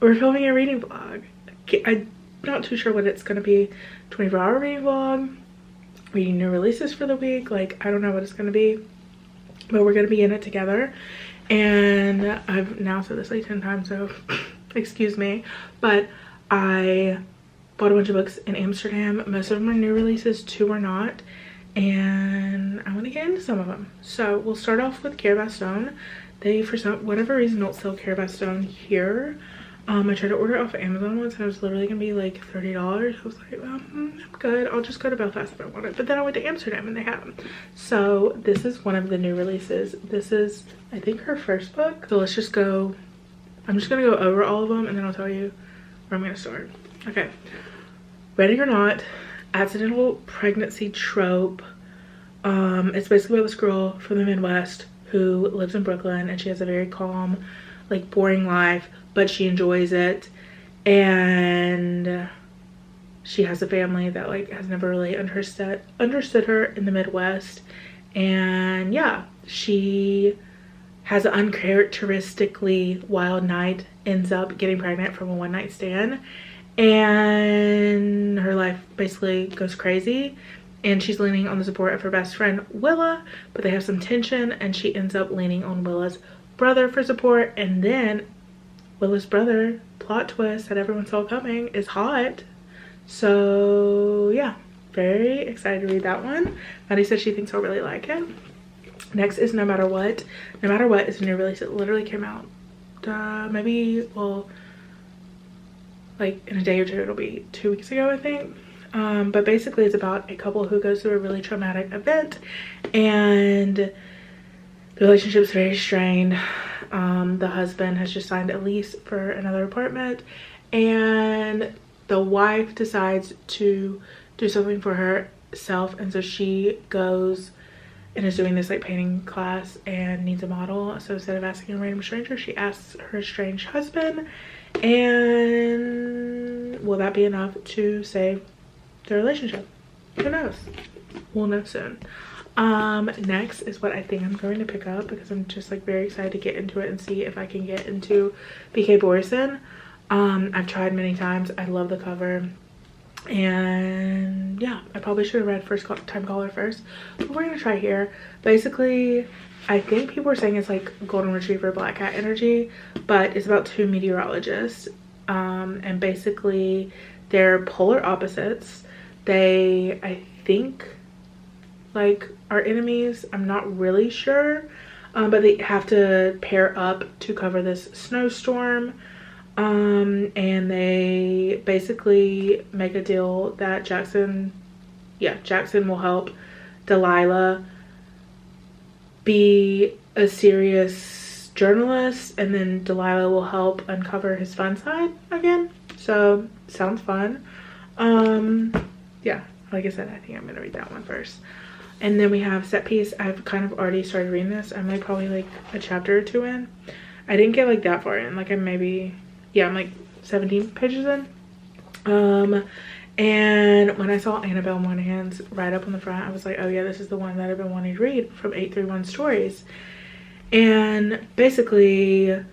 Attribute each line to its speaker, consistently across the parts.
Speaker 1: we're filming a reading vlog. I'm not too sure what it's gonna be. 24-hour reading vlog, reading new releases for the week. Like, I don't know what it's gonna be, but we're gonna be in it together. And I've now said this like 10 times, so excuse me, but I bought a bunch of books in Amsterdam. Most of them are new releases, 2 are not, and I want to get into some of them. So we'll start off with Care by Stone. They, for some whatever reason, don't sell Care by Stone here. I tried to order it off of Amazon once and it was literally gonna be like $30. I was like, I'm good, I'll just go to Belfast if I want it. But then I went to Amsterdam and they had them. So this is one of the new releases. This is, I think, her first book. So let's just go, I'm just gonna go over all of them and then I'll tell you where I'm gonna start. Okay, Ready or Not, accidental pregnancy trope. It's basically about this girl from the Midwest who lives in Brooklyn and she has a very calm, like, boring life, but she enjoys it, and she has a family that, like, has never really understood her in the Midwest. And yeah, she has an uncharacteristically wild night, ends up getting pregnant from a one-night stand, and her life basically goes crazy. And she's leaning on the support of her best friend Willa, but they have some tension and she ends up leaning on Willa's brother for support. And then Willa's brother, plot twist that everyone saw coming, is hot. So yeah, very excited to read that one. Maddie said she thinks I'll really like it. Next is No Matter What. No Matter What is a new release. It literally came out maybe, well, like in a day or two. It'll be 2 weeks ago, I think. But basically it's about a couple who goes through a really traumatic event and the relationship's very strained. The husband has just signed a lease for another apartment and the wife decides to do something for herself, and so she goes and is doing this like painting class and needs a model. So instead of asking a random stranger, she asks her estranged husband, and will that be enough to save the relationship? Who knows? We'll know soon. Next is what I think I'm going to pick up because I'm just like very excited to get into it and see if I can get into BK Borison. I've tried many times. I love the cover, and yeah, I probably should have read First Time Caller first, but we're gonna try here. Basically, I think people are saying it's like golden retriever black cat energy, but it's about 2 meteorologists, and basically they're polar opposites. They, I think, like, are enemies. I'm not really sure, but they have to pair up to cover this snowstorm, and they basically make a deal that Jackson will help Delilah be a serious journalist, and then Delilah will help uncover his fun side again. So sounds fun. Yeah, like I said, I think I'm gonna read that one first. And then we have Set Piece. I've kind of already started reading this. I'm like probably like a chapter or 2 in. I didn't get like that far in. Like I'm like 17 pages in. And when I saw Annabelle Monahan's right up on the front, I was like, oh yeah, this is the one that I've been wanting to read from 831 Stories. And basically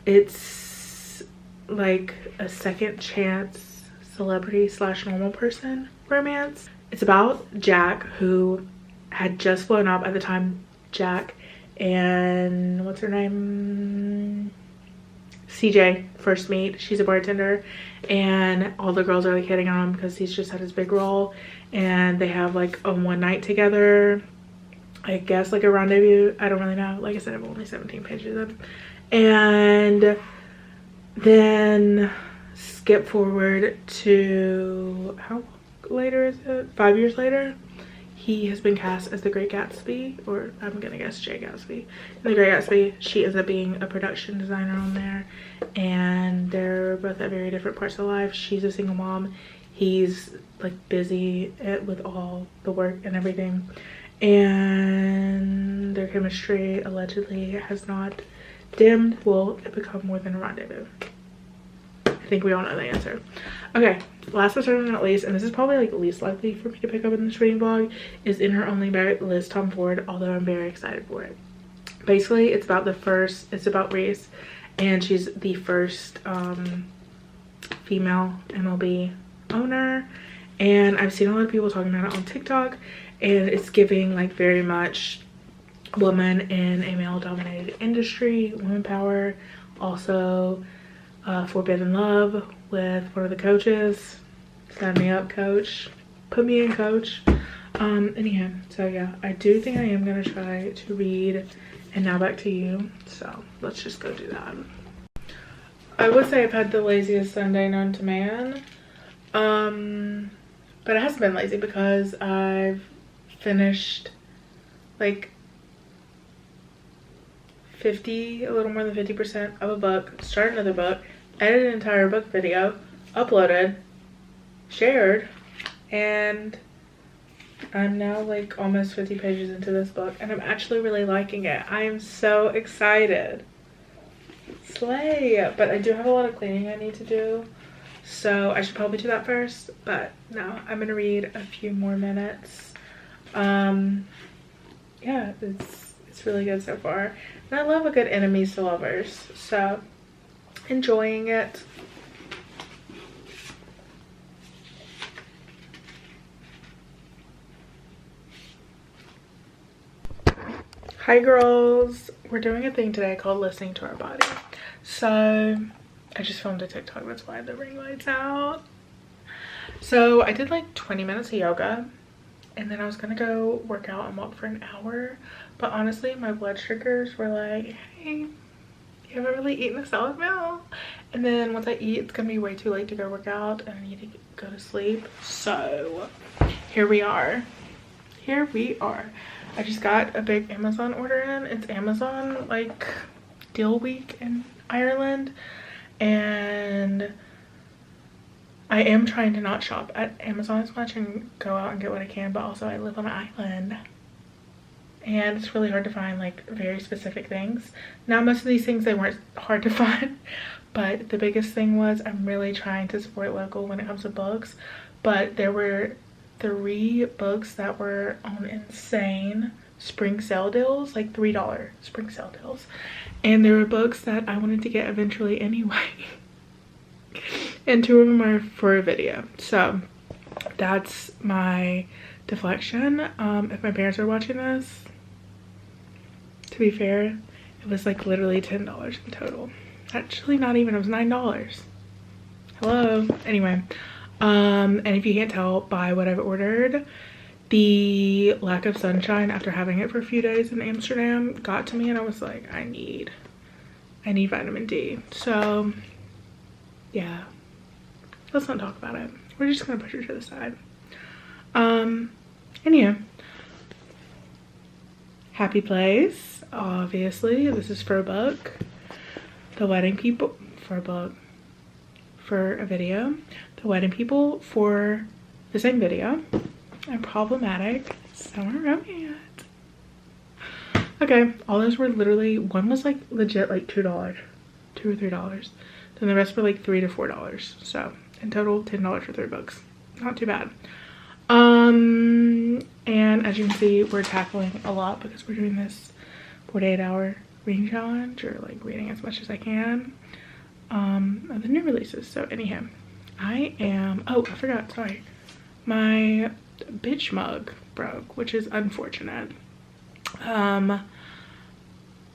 Speaker 1: it's like a second chance celebrity / normal person romance. It's about Jack, who had just blown up at the time. Jack and what's her name, CJ, first meet. She's a bartender and all the girls are like hitting on him because he's just had his big role, and they have like a one night together, I guess, like a rendezvous. I don't really know. Like I said, I'm only 17 pages in. And then skip forward to how later is it? 5 years later, he has been cast as the Great Gatsby, or I'm gonna guess Jay Gatsby. In the Great Gatsby, she ends up being a production designer on there, and they're both at very different parts of life. She's a single mom. He's like busy with all the work and everything, and their chemistry allegedly has not dimmed. Will it become more than a rendezvous? I think we all know the answer. Okay, last but certainly not least, and this is probably like least likely for me to pick up in this reading vlog, is In Her Only by Liz Tom Ford, although I'm very excited for it. Basically, it's about Reese and she's the first female MLB owner. And I've seen a lot of people talking about it on TikTok, and it's giving like very much woman in a male dominated industry, women power. Also forbidden love with one of the coaches. Sign me up, coach. Put me in, coach. Anyhow, so yeah, I do think I am gonna try to read And Now Back to You, so let's just go do that. I would say I've had the laziest Sunday known to man, but it hasn't been lazy because I've finished like a little more than 50% of a book, started another book, edited an entire book video, uploaded, shared, and I'm now like almost 50 pages into this book, and I'm actually really liking it. I am so excited. Slay! But I do have a lot of cleaning I need to do, so I should probably do that first. But no, I'm gonna read a few more minutes. Yeah, it's really good so far, and I love a good enemies to lovers, so enjoying it. Hi girls, we're doing a thing today called listening to our body. So I just filmed a TikTok, that's why the ring light's out. So I did like 20 minutes of yoga, and then I was gonna go work out and walk for an hour, but honestly my blood sugars were like, hey, you haven't really eaten a solid meal. And then once I eat, it's gonna be way too late to go work out and I need to go to sleep. So here we are. I just got a big Amazon order in. It's Amazon like deal week in Ireland, and I am trying to not shop at Amazon as much and go out and get what I can, but also I live on an island and it's really hard to find like very specific things. Now most of these things, they weren't hard to find, but the biggest thing was I'm really trying to support local when it comes to books. But there were 3 books that were on insane spring sale deals, like $3 spring sale deals, and there were books that I wanted to get eventually anyway. And 2 of them are for a video, so that's my deflection. If my parents are watching this, to be fair, it was like literally $10 in total. Actually not even, it was $9. Hello. Anyway, and if you can't tell by what I've ordered, the lack of sunshine after having it for a few days in Amsterdam got to me, and I was like, I need vitamin D. So yeah, let's not talk about it. We're just gonna push it to the side. Anyhow, happy place, obviously. This is for a book. The wedding people for a book, for a video. The wedding people for the same video. And problematic. Summer romance. Okay, all those were literally, one was like legit like $2 or $3. Then the rest were like $3 to $4. So in total, $10 for 3 books. Not too bad. And as you can see, we're tackling a lot because we're doing this 48-hour reading challenge, or like reading as much as I can of the new releases. So anyhow, I am, oh, I forgot, sorry. My bitch mug broke, which is unfortunate. Well,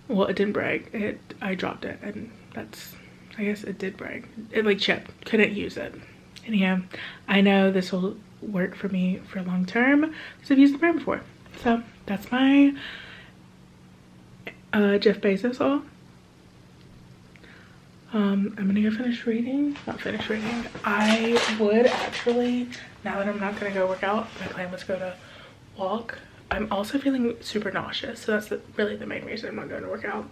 Speaker 1: it didn't break. I dropped it, and that's, I guess it did break. It like chipped, couldn't use it. Anyhow, I know this will work for me for long term because I've used the brand before. So that's my Jeff Bezos haul. I'm gonna go finish reading. Not finish reading. I would actually, now that I'm not gonna go work out, my plan was to go to walk. I'm also feeling super nauseous, so that's really the main reason I'm not going to work out.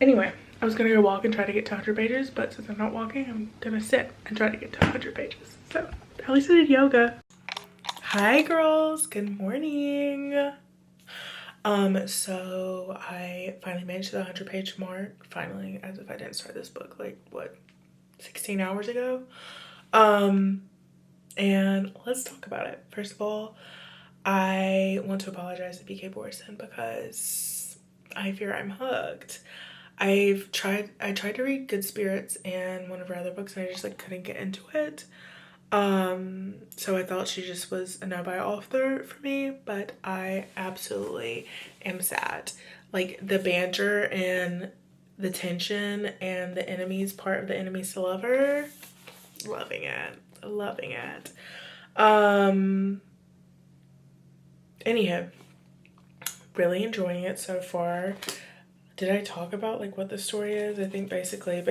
Speaker 1: Anyway, I was gonna go walk and try to get to 100 pages, but since I'm not walking, I'm gonna sit and try to get to 100 pages. So at least I did yoga. Hi girls, good morning. So I finally managed the 100-page mark. Finally, as if I didn't start this book like what, 16 hours ago. And let's talk about it. First of all, I want to apologize to BK Borison because I fear I'm hooked. I tried to read Good Spirits and one of her other books, and I just like couldn't get into it. So I thought she just was a no buy author for me, but I absolutely am sad. Like the banter and the tension and the enemies part of the enemies to lover, loving it. Anyhow, really enjoying it so far. Did I talk about like what the story is? I think basically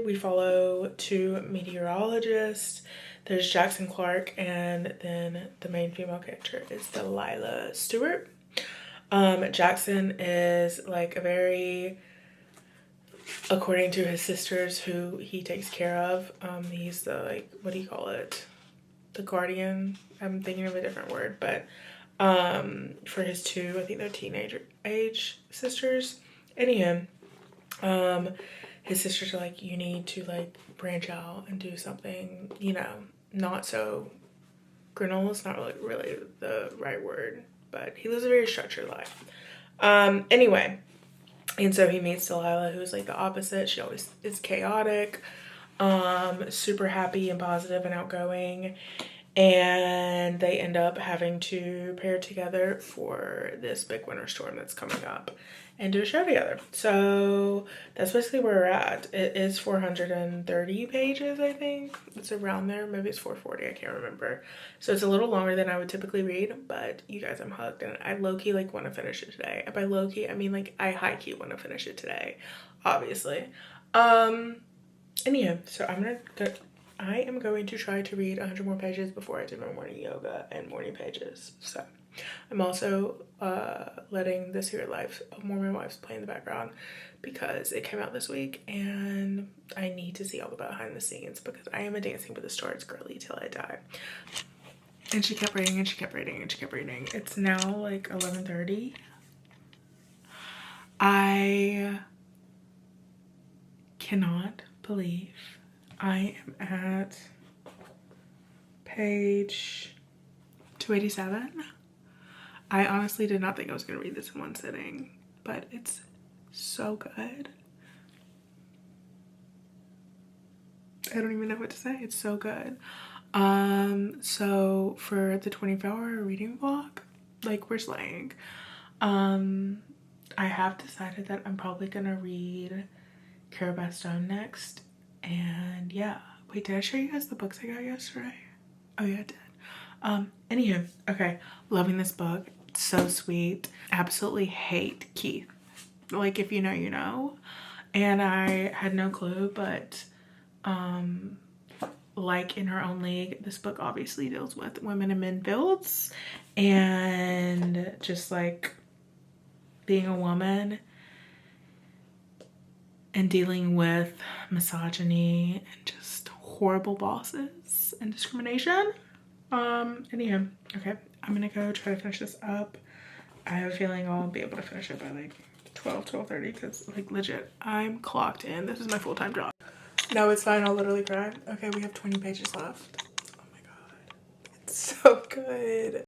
Speaker 1: we follow two meteorologists. There's Jackson Clark, and then the main female character is Delilah Stewart. Jackson is like a very, according to his sisters who he takes care of, he's the like, what do you call it? The guardian. I'm thinking of a different word, but for his two, I think they're teenager age sisters. Anyway, his sisters are like, you need to like branch out and do something, you know, not so granola is not really the right word, but he lives a very structured life. Anyway, and so he meets Delilah, who's like the opposite. She always is chaotic, super happy and positive and outgoing. And they end up having to pair together for this big winter storm that's coming up and do a show together. So that's basically where we're at. It is 430 pages, I think. It's around there. Maybe it's 440. I can't remember. So it's a little longer than I would typically read, but you guys, I'm hooked. And I low-key like want to finish it today. And by low-key, I mean like I high-key want to finish it today, obviously. Anyhow, so I am going to try to read 100 more pages before I do my morning yoga and morning pages. So I'm also letting The Secret Life of Mormon Wives play in the background because it came out this week and I need to see all the behind the scenes because I am a Dancing with the Stars girly till I die. And she kept reading and she kept reading and she kept reading. It's now like 11:30. I cannot believe I am at page 287. I honestly did not think I was going to read this in one sitting, but it's so good. I don't even know what to say. It's so good. So for the 24-hour reading vlog, like we're slaying. I have decided that I'm probably going to read Cara Bastone next. And yeah, wait, did I show you guys the books I got yesterday? Oh yeah, I did. Anywho, okay, loving this book. It's so sweet. Absolutely hate Keith. Like, if you know, you know. And I had no clue, but like In Her Own League, this book obviously deals with women and men fields and just like being a woman and dealing with misogyny and just horrible bosses and discrimination. Anyhow, okay, I'm gonna go try to finish this up. I have a feeling I'll be able to finish it by like 12:30 because like legit, I'm clocked in. This is my full-time job. No, it's fine, I'll literally cry. Okay, we have 20 pages left. Oh my god, it's so good.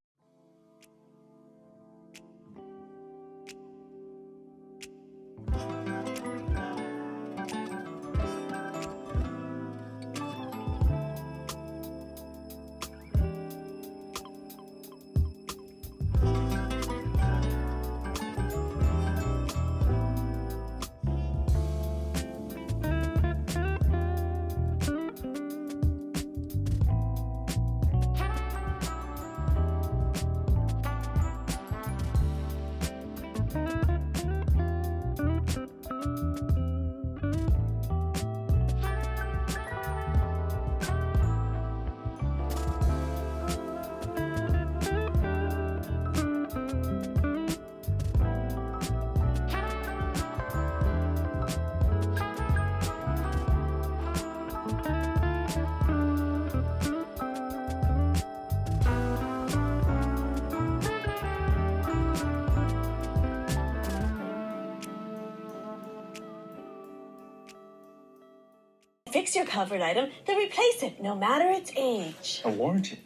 Speaker 2: Fix your covered item, then replace it, no matter its age.
Speaker 3: A warranty.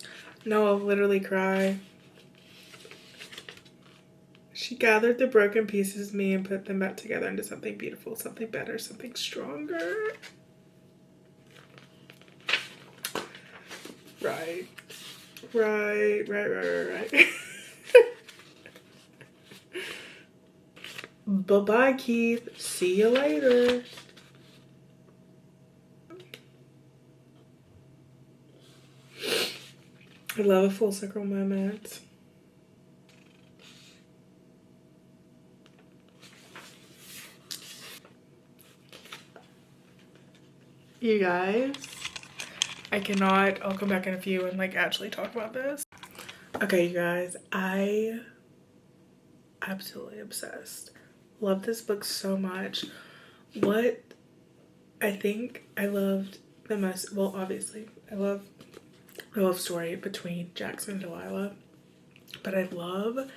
Speaker 1: No, I'll literally cry. She gathered the broken pieces of me and put them back together into something beautiful, something better, something stronger. Right. Right. Bye-bye, Keith. See you later. I love a full circle moment. You guys, I cannot. I'll come back in a few and like actually talk about this. Okay, you guys, I absolutely obsessed. Love this book so much. What I think I loved the most, well, obviously, I love the love story between Jackson and Delilah, but I love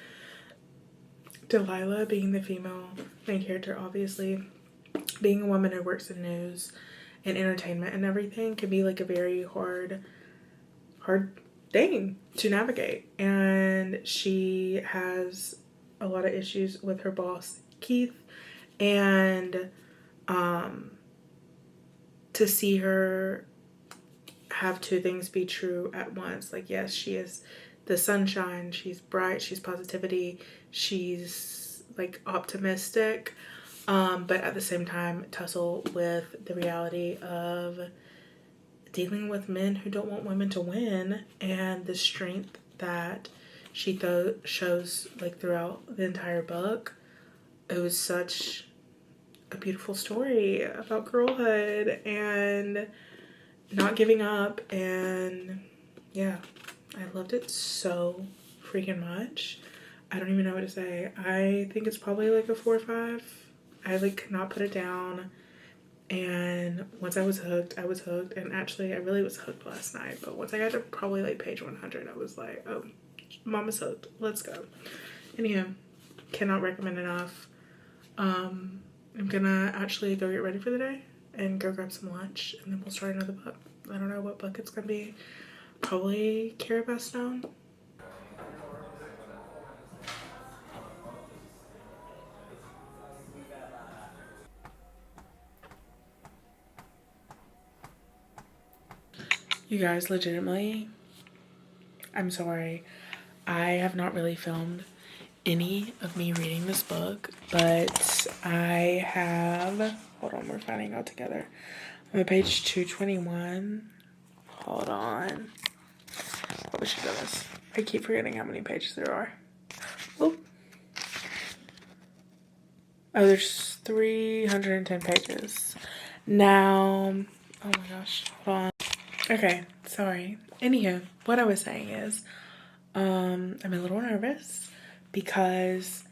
Speaker 1: Delilah being the female main character. Obviously, being a woman who works in news and entertainment and everything can be like a very hard thing to navigate, and she has a lot of issues with her boss Keith, and to see her have two things be true at once. Like, yes, she is the sunshine, she's bright, she's positivity, she's like optimistic, but at the same time tussle with the reality of dealing with men who don't want women to win, and the strength that she shows like throughout the entire book. It was such a beautiful story about girlhood and not giving up, and yeah, I loved it so freaking much. I don't even know what to say. I think it's probably like a 4 or 5. I like could not put it down, and once I was hooked, and actually I really was hooked last night, but once I got to probably like page 100, I was like, oh, mama's hooked, let's go. Anyhow, cannot recommend enough. I'm gonna actually go get ready for the day and go grab some lunch, and then we'll start another book. I don't know what book it's gonna be. Probably Carabas Stone. You guys, legitimately, I'm sorry. I have not really filmed any of me reading this book, but I have, hold on, we're finding out together. I'm on page 221. Hold on. What should do this? I keep forgetting how many pages there are. Oh, there's 310 pages. Now, oh my gosh, hold on. Okay, sorry. Anywho, what I was saying is, I'm a little nervous because,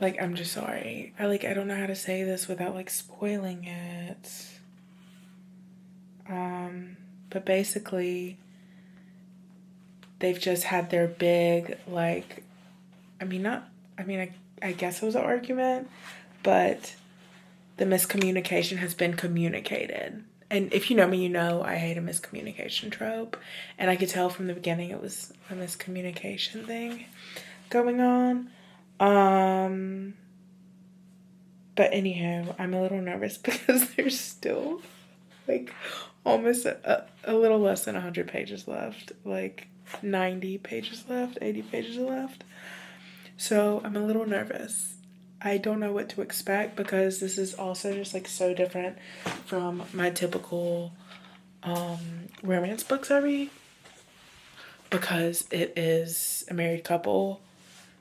Speaker 1: like, I'm just sorry. I don't know how to say this without, like, spoiling it. But basically, they've just had their big, like, I guess it was an argument, but the miscommunication has been communicated. And if you know me, you know I hate a miscommunication trope. And I could tell from the beginning it was a miscommunication thing going on. But anyhow, I'm a little nervous because there's still like almost a little less than 100 pages left. Like 90 pages left, 80 pages left. So I'm a little nervous. I don't know what to expect because this is also just like so different from my typical romance books I read, because it is a married couple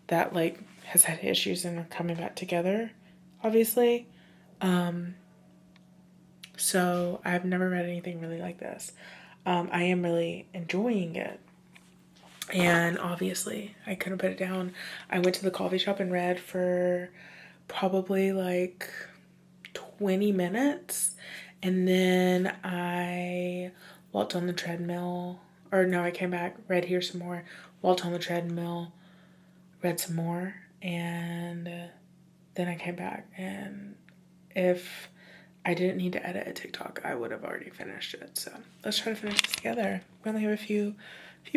Speaker 1: that like has had issues and are coming back together, obviously. So I've never read anything really like this. I am really enjoying it. And obviously, I couldn't put it down. I went to the coffee shop and read for probably like 20 minutes. And then I walked on the treadmill. Or no, I came back, read here some more, walked on the treadmill, read some more. And then I came back. And if I didn't need to edit a TikTok, I would have already finished it. So let's try to finish this together. We only have a few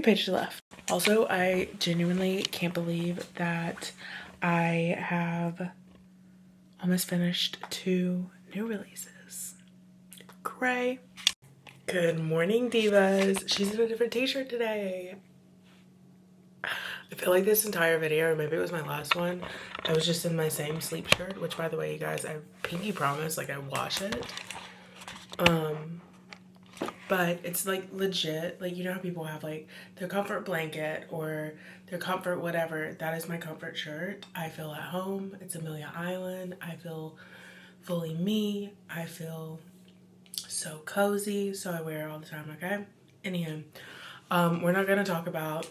Speaker 1: pages left. Also, I genuinely can't believe that I have almost finished 2 new releases. Gray. Good morning, divas. She's in a different t-shirt today. I feel like this entire video, or maybe it was my last one, I was just in my same sleep shirt, which by the way, you guys, I pinky promise, like I wash it. But it's like legit, like you know how people have like their comfort blanket or their comfort whatever. That is my comfort shirt. I feel at home. It's Amelia Island. I feel fully me. I feel so cozy, so I wear it all the time, okay? Anywho, we're not gonna talk about,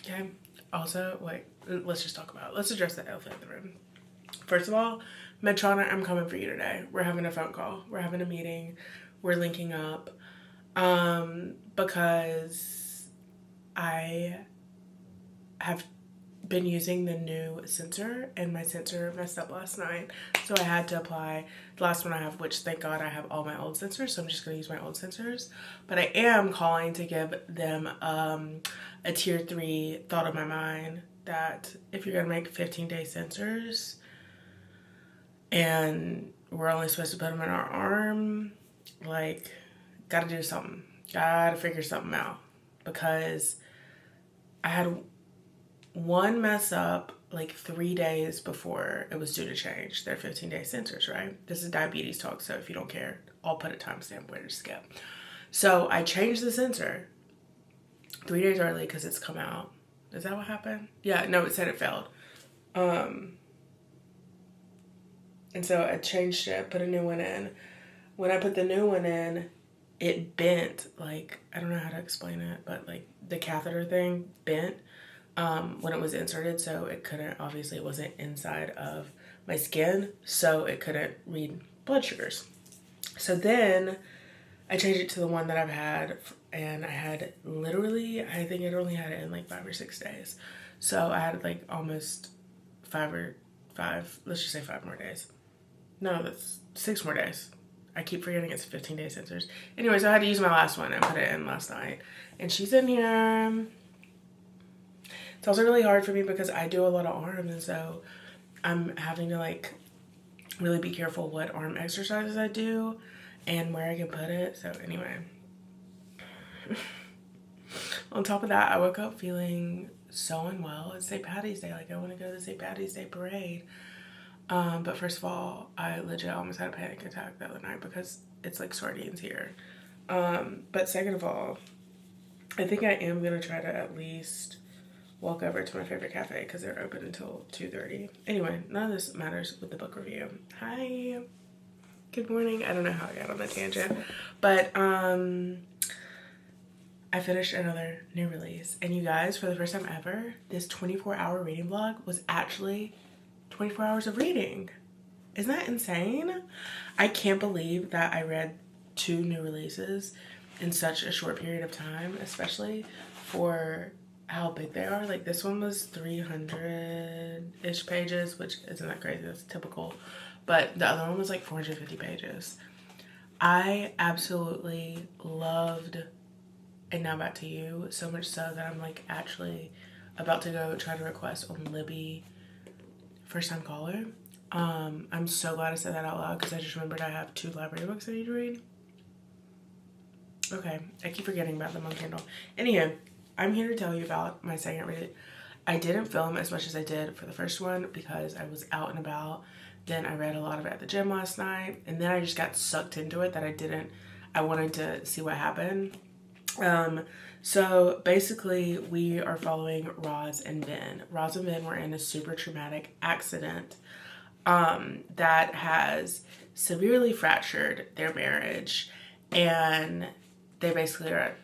Speaker 1: okay? Also, wait, let's just talk about it. Let's address the elephant in the room. First of all, Medtronic, I'm coming for you today. We're having a phone call. We're having a meeting. We're linking up. Because I have been using the new sensor and my sensor messed up last night. So I had to apply the last one I have, which thank God I have all my old sensors. So I'm just going to use my old sensors. But I am calling to give them a tier 3 thought of my mind that if you're going to make 15-day sensors and we're only supposed to put them in our arm, like, gotta do something. Gotta figure something out. Because I had one mess up like 3 days before it was due to change their 15-day sensors, right? This is diabetes talk, so if you don't care, I'll put a timestamp where to skip. So I changed the sensor 3 days early because it's come out. Is that what happened? Yeah, no, it said it failed. And so I changed it, put a new one in. When I put the new one in, it bent, like, I don't know how to explain it, but like the catheter thing bent when it was inserted, so it couldn't, obviously it wasn't inside of my skin, so it couldn't read blood sugars. So then I changed it to the one that I've had, and I had literally, I think it only had it in like 5 or 6 days. So I had like almost 5, let's just say 5 more days. No, that's 6 more days. I keep forgetting it's 15-day sensors. Anyways, I had to use my last one and put it in last night. And she's in here. It's also really hard for me because I do a lot of arms, and so I'm having to like really be careful what arm exercises I do and where I can put it. So anyway. On top of that, I woke up feeling so unwell. It's St. Patty's Day. Like I want to go to the St. Patty's Day parade. But first of all, I legit almost had a panic attack the other night because it's like sardines here. But second of all, I think I am going to try to at least walk over to my favorite cafe because they're open until 2:30. Anyway, none of this matters with the book review. Hi. Good morning. I don't know how I got on that tangent, but I finished another new release. And you guys, for the first time ever, this 24-hour reading vlog was actually 24 hours of reading. Isn't that insane? I can't believe that I read 2 new releases in such a short period of time, especially for how big they are. Like this one was 300-ish pages, which isn't that crazy, that's typical. But the other one was like 450 pages. I absolutely loved And Now Back to You, so much so that I'm like actually about to go try to request on Libby First Time Caller. I'm so glad I said that out loud because I just remembered I have 2 library books I need to read. Okay, I keep forgetting about them on Kindle. Anywho, I'm here to tell you about my second read. I didn't film as much as I did for the first one because I was out and about. Then I read a lot of it at the gym last night, and then I just got sucked into it that I wanted to see what happened. So basically we are following Roz and Ben. Roz and Ben were in a super traumatic accident that has severely fractured their marriage, and they basically are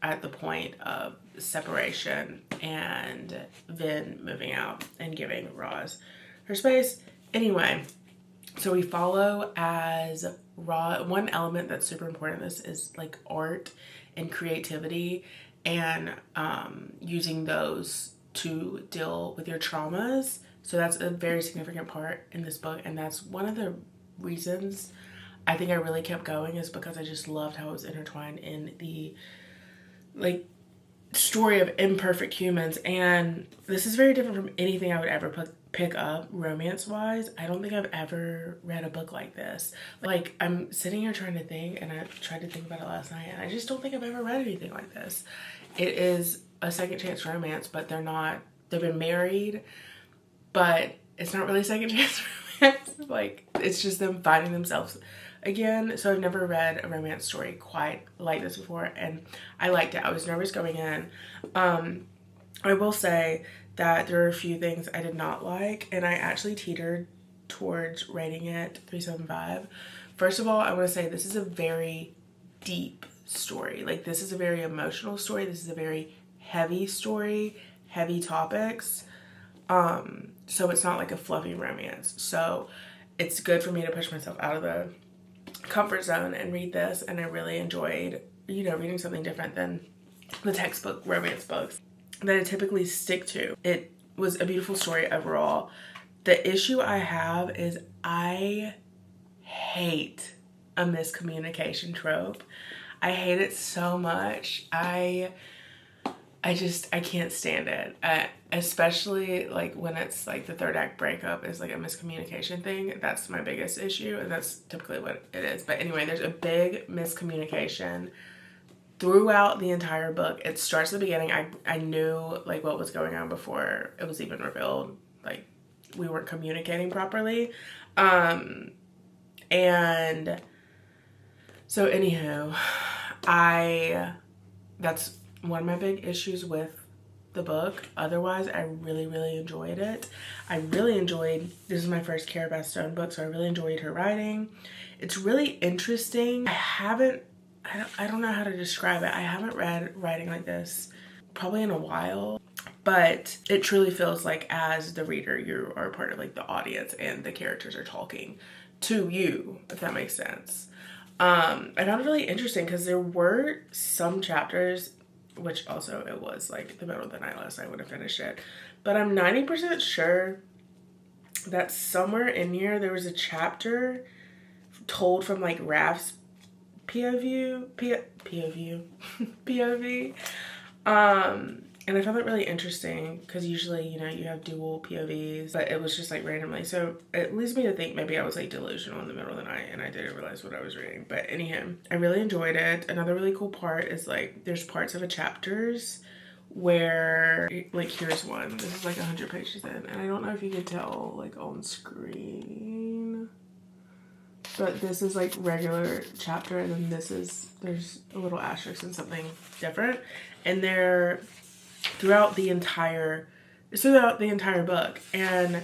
Speaker 1: at the point of separation and Ben moving out and giving Roz her space. Anyway, so we follow as Roz. One element that's super important in this is like art and creativity, and using those to deal with your traumas. So that's a very significant part in this book, and that's one of the reasons I think I really kept going, is because I just loved how it was intertwined in the like story of imperfect humans. And this is very different from anything I would ever pick up romance wise. I don't think I've ever read a book like this. Like, I'm sitting here trying to think, and I tried to think about it last night, and I just don't think I've ever read anything like this. It is a second chance romance, but they've been married, but it's not really second chance romance. Like, it's just them finding themselves again. So I've never read a romance story quite like this before, and I liked it. I was nervous going in. I will say that there are a few things I did not like, and I actually teetered towards rating it 3.75. First of all, I want to say this is a very deep story. Like, this is a very emotional story. This is a very heavy story, heavy topics. So it's not like a fluffy romance. So it's good for me to push myself out of the comfort zone and read this, and I really enjoyed, reading something different than the textbook romance books that I typically stick to. It was a beautiful story overall. The issue I have is I hate a miscommunication trope. I hate it so much. I can't stand it. Especially like when it's like the third act breakup is like a miscommunication thing. That's my biggest issue, and that's typically what it is. But anyway, there's a big miscommunication throughout the entire book. It starts at the beginning. I knew like what was going on before it was even revealed. Like, we weren't communicating properly. And so anywho, that's one of my big issues with the book. Otherwise, I really, really enjoyed it. This is my first Cara Bass Stone book, so I really enjoyed her writing. It's really interesting. I don't know how to describe it. I haven't read writing like this probably in a while, but it truly feels like as the reader, you are part of like the audience and the characters are talking to you, if that makes sense. I found it really interesting because there were some chapters, which also it was like the middle of the night last night when I finished it, but I'm 90% sure that somewhere in here there was a chapter told from like Raph's POV. And I found that really interesting because usually, you have dual POVs, but it was just like randomly. So it leads me to think maybe I was like delusional in the middle of the night and I didn't realize what I was reading. But anyhow, I really enjoyed it. Another really cool part is like there's parts of the chapters where, like, here's one. This is like 100 pages in, and I don't know if you can tell like on screen, but this is like regular chapter, and then there's a little asterisk and something different, and they're throughout the entire book. And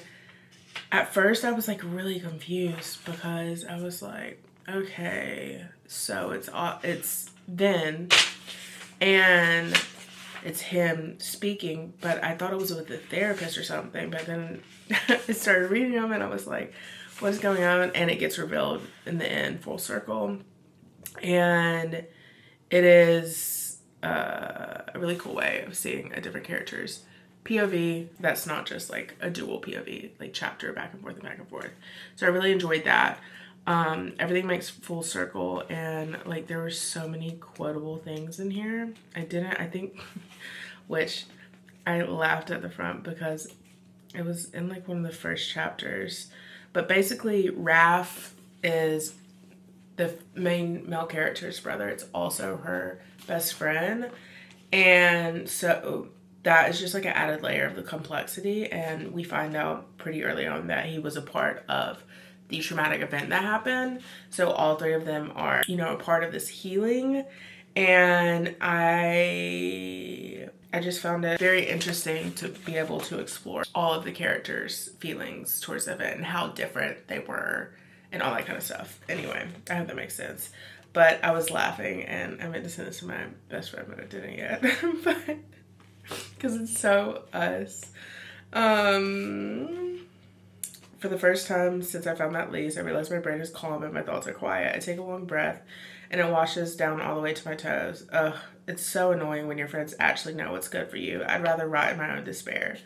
Speaker 1: at first I was like really confused because I was like, okay, so it's then, and it's him speaking, but I thought it was with a therapist or something, but then I started reading them and I was like, what is going on? And it gets revealed in the end, full circle. And it is a really cool way of seeing a different character's POV that's not just like a dual POV, like chapter back and forth and back and forth. So I really enjoyed that. Everything makes full circle, and like there were so many quotable things in here. Which I laughed at the front because it was in like one of the first chapters. But basically, Raph is the main male character's brother. It's also her best friend. And so that is just like an added layer of the complexity. And we find out pretty early on that he was a part of the traumatic event that happened. So all three of them are, a part of this healing. And I just found it very interesting to be able to explore all of the characters' feelings towards the event and how different they were and all that kind of stuff. Anyway, I hope that makes sense. But I was laughing, and I meant to send this to my best friend, but I didn't yet. But because it's so us. For the first time since I found that lease, I realized my brain is calm and my thoughts are quiet. I take a long breath, and it washes down all the way to my toes. Ugh, it's so annoying when your friends actually know what's good for you. I'd rather rot in my own despair.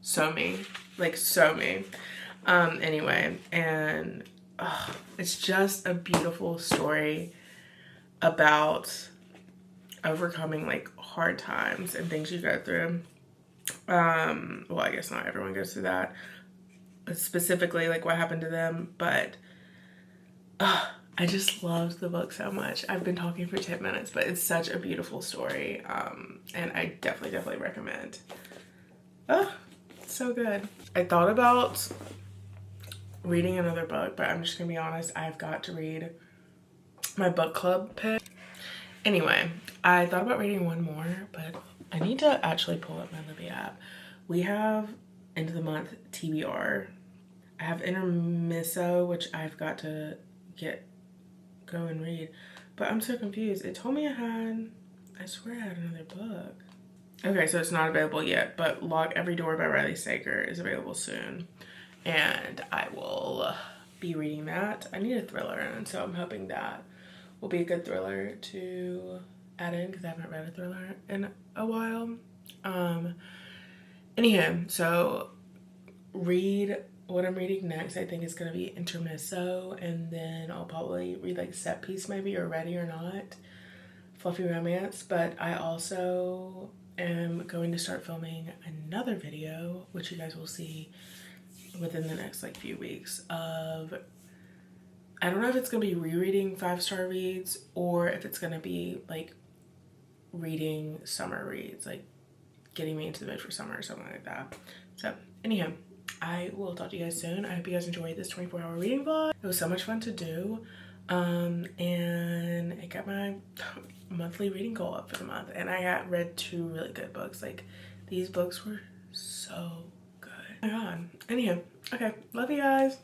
Speaker 1: So me. Like, so me. Anyway, and it's just a beautiful story about overcoming like hard times and things you go through. Well, I guess not everyone goes through that, specifically like what happened to them, but I just loved the book so much. I've been talking for 10 minutes, but it's such a beautiful story, and I definitely recommend. Oh, so good. I thought about reading another book, but I'm just gonna be honest, I've got to read my book club pick. Anyway, I thought about reading one more, but I need to actually pull up my Libby app. We have end of the month TBR. I have intermisso, which I've got to go and read, but I'm so confused. It told me I swear I had another book. Okay, so it's not available yet, but Lock Every Door by Riley Sager is available soon, and I will be reading that. I need a thriller, and so I'm hoping that will be a good thriller to add in because I haven't read a thriller in a while. Anyhow, so read what I'm reading next. I think it's gonna be intermisso, and then I'll probably read like Set Piece maybe, or Ready or Not, fluffy romance. But I also am going to start filming another video, which you guys will see within the next like few weeks, of I don't know if it's gonna be rereading 5-star reads or if it's gonna be like reading summer reads, like getting me into the mood for summer or something like that. So anyhow, I will talk to you guys soon. I hope you guys enjoyed this 24-hour reading vlog. It was so much fun to do, and it got my monthly reading goal up for the month, and I got read 2 really good books. Like, these books were so good. Oh my god. Anyhow, okay, love you guys.